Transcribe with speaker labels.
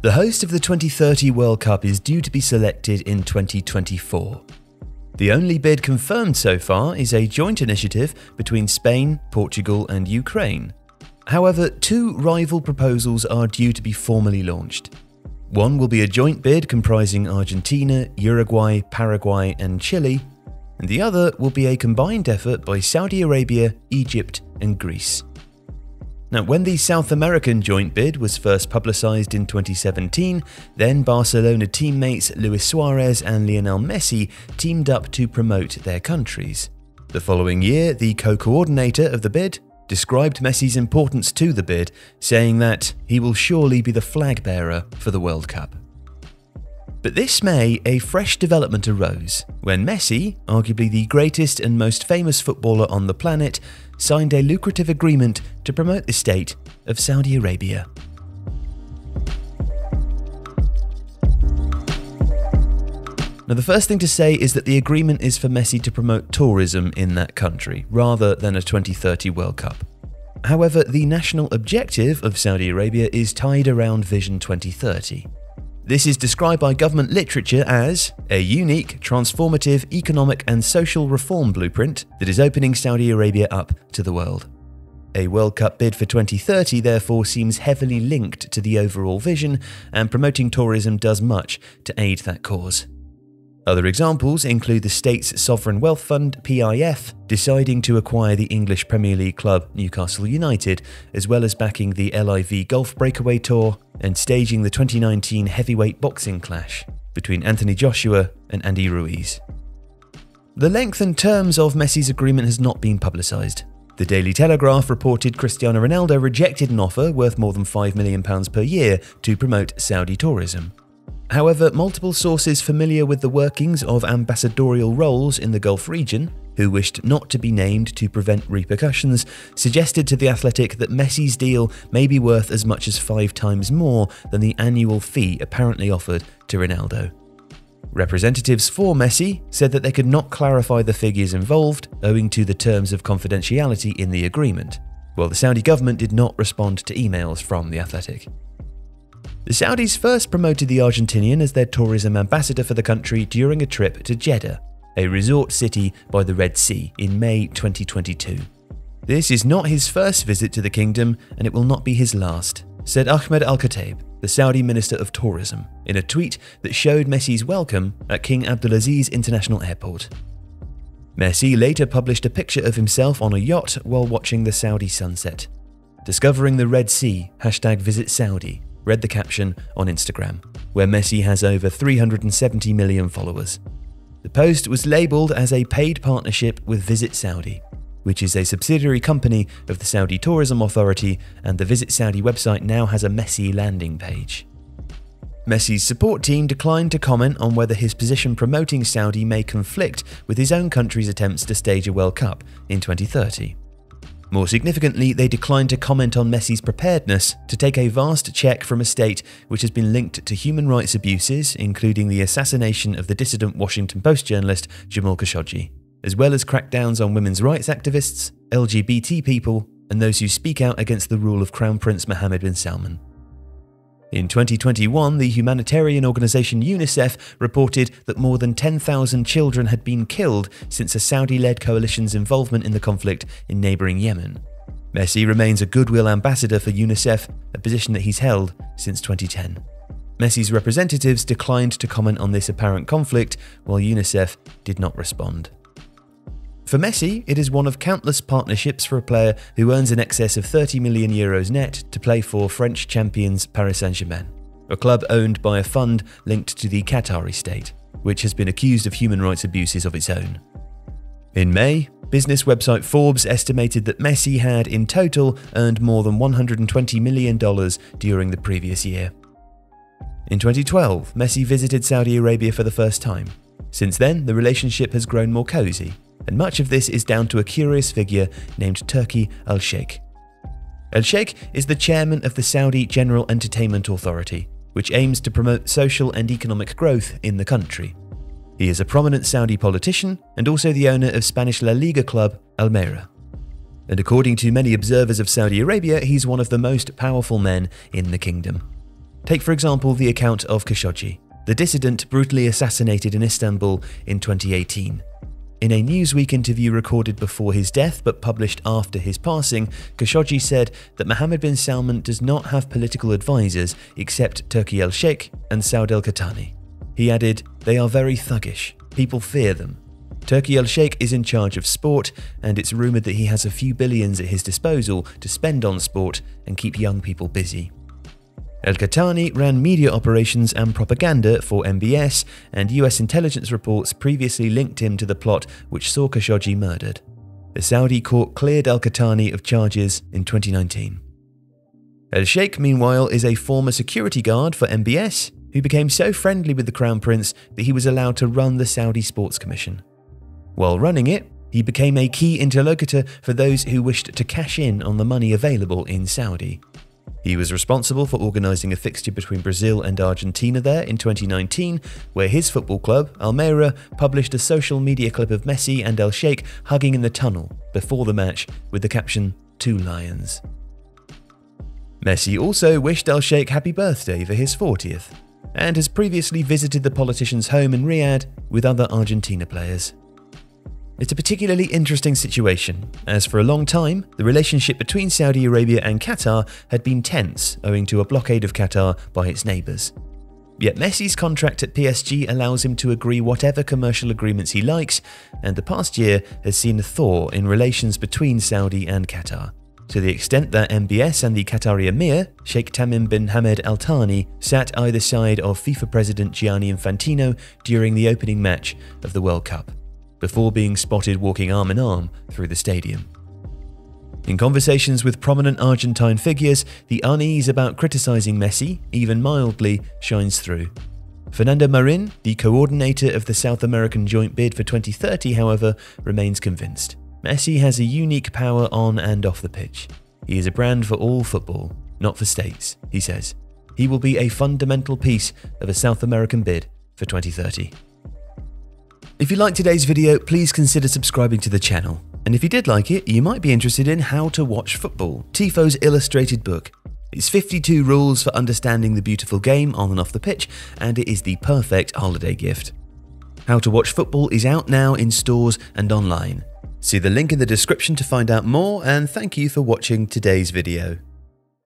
Speaker 1: The host of the 2030 World Cup is due to be selected in 2024. The only bid confirmed so far is a joint initiative between Spain, Portugal and Ukraine. However, two rival proposals are due to be formally launched. One will be a joint bid comprising Argentina, Uruguay, Paraguay and Chile, and the other will be a combined effort by Saudi Arabia, Egypt and Greece. Now, when the South American joint bid was first publicized in 2017, then Barcelona teammates Luis Suarez and Lionel Messi teamed up to promote their countries. The following year, the co-coordinator of the bid described Messi's importance to the bid, saying that he will surely be the flag bearer for the World Cup. But this May, a fresh development arose when Messi, arguably the greatest and most famous footballer on the planet, signed a lucrative agreement to promote the state of Saudi Arabia. Now, the first thing to say is that the agreement is for Messi to promote tourism in that country, rather than a 2030 World Cup. However, the national objective of Saudi Arabia is tied around Vision 2030. This is described by government literature as a unique, transformative economic and social reform blueprint that is opening Saudi Arabia up to the world. A World Cup bid for 2030 therefore seems heavily linked to the overall vision, and promoting tourism does much to aid that cause. Other examples include the state's sovereign wealth fund, PIF, deciding to acquire the English Premier League club Newcastle United, as well as backing the LIV Golf Breakaway Tour and staging the 2019 heavyweight boxing clash between Anthony Joshua and Andy Ruiz. The length and terms of Messi's agreement has not been publicised. The Daily Telegraph reported Cristiano Ronaldo rejected an offer worth more than £5 million per year to promote Saudi tourism. However, multiple sources familiar with the workings of ambassadorial roles in the Gulf region, who wished not to be named to prevent repercussions, suggested to The Athletic that Messi's deal may be worth as much as 5 times more than the annual fee apparently offered to Ronaldo. Representatives for Messi said that they could not clarify the figures involved, owing to the terms of confidentiality in the agreement, while the Saudi government did not respond to emails from The Athletic. The Saudis first promoted the Argentinian as their tourism ambassador for the country during a trip to Jeddah, a resort city by the Red Sea, in May 2022. This is not his first visit to the kingdom, and it will not be his last, said Ahmed Al-Kataib, the Saudi Minister of Tourism, in a tweet that showed Messi's welcome at King Abdulaziz International Airport. Messi later published a picture of himself on a yacht while watching the Saudi sunset. Discovering the Red Sea, #Visit Saudi, read the caption on Instagram, where Messi has over 370 million followers. The post was labelled as a paid partnership with Visit Saudi, which is a subsidiary company of the Saudi Tourism Authority, and the Visit Saudi website now has a Messi landing page. Messi's support team declined to comment on whether his position promoting Saudi may conflict with his own country's attempts to stage a World Cup in 2030. More significantly, they declined to comment on Messi's preparedness to take a vast check from a state which has been linked to human rights abuses, including the assassination of the dissident Washington Post journalist Jamal Khashoggi, as well as crackdowns on women's rights activists, LGBT people, and those who speak out against the rule of Crown Prince Mohammed bin Salman. In 2021, the humanitarian organisation UNICEF reported that more than 10,000 children had been killed since a Saudi-led coalition's involvement in the conflict in neighbouring Yemen. Messi remains a goodwill ambassador for UNICEF, a position that he's held since 2010. Messi's representatives declined to comment on this apparent conflict, while UNICEF did not respond. For Messi, it is one of countless partnerships for a player who earns in excess of €30 million net to play for French champions Paris Saint-Germain, a club owned by a fund linked to the Qatari state, which has been accused of human rights abuses of its own. In May, business website Forbes estimated that Messi had in total earned more than $120 million during the previous year. In 2012, Messi visited Saudi Arabia for the first time. Since then, the relationship has grown more cosy, and much of this is down to a curious figure named Turki Al-Sheikh. Al-Sheikh is the chairman of the Saudi General Entertainment Authority, which aims to promote social and economic growth in the country. He is a prominent Saudi politician and also the owner of Spanish La Liga club Almeria. And according to many observers of Saudi Arabia, he's one of the most powerful men in the kingdom. Take for example the account of Khashoggi, the dissident brutally assassinated in Istanbul in 2018. In a Newsweek interview recorded before his death but published after his passing, Khashoggi said that Mohammed bin Salman does not have political advisors except Turki al-Sheikh and Saud al-Qahtani. He added, "They are very thuggish. People fear them. Turki al-Sheikh is in charge of sport, and it's rumoured that he has a few billions at his disposal to spend on sport and keep young people busy." Al-Qahtani ran media operations and propaganda for MBS, and US intelligence reports previously linked him to the plot which saw Khashoggi murdered. The Saudi court cleared Al-Qahtani of charges in 2019. Al-Sheikh, meanwhile, is a former security guard for MBS, who became so friendly with the Crown Prince that he was allowed to run the Saudi Sports Commission. While running it, he became a key interlocutor for those who wished to cash in on the money available in Saudi. He was responsible for organising a fixture between Brazil and Argentina there in 2019, where his football club, Almeria, published a social media clip of Messi and al-Sheikh hugging in the tunnel before the match with the caption, "Two Lions." Messi also wished al-Sheikh happy birthday for his 40th, and has previously visited the politician's home in Riyadh with other Argentina players. It's a particularly interesting situation, as for a long time, the relationship between Saudi Arabia and Qatar had been tense owing to a blockade of Qatar by its neighbours. Yet Messi's contract at PSG allows him to agree whatever commercial agreements he likes, and the past year has seen a thaw in relations between Saudi and Qatar, to the extent that MBS and the Qatari Emir, Sheikh Tamim bin Hamad Al Thani, sat either side of FIFA President Gianni Infantino during the opening match of the World Cup, before being spotted walking arm in arm through the stadium. In conversations with prominent Argentine figures, the unease about criticising Messi, even mildly, shines through. Fernando Marin, the coordinator of the South American joint bid for 2030, however, remains convinced. Messi has a unique power on and off the pitch. He is a brand for all football, not for states, he says. He will be a fundamental piece of a South American bid for 2030. If you liked today's video, please consider subscribing to the channel. And if you did like it, you might be interested in How to Watch Football, Tifo's illustrated book. It's 52 rules for understanding the beautiful game on and off the pitch, and it is the perfect holiday gift. How to Watch Football is out now in stores and online. See the link in the description to find out more, and thank you for watching today's video.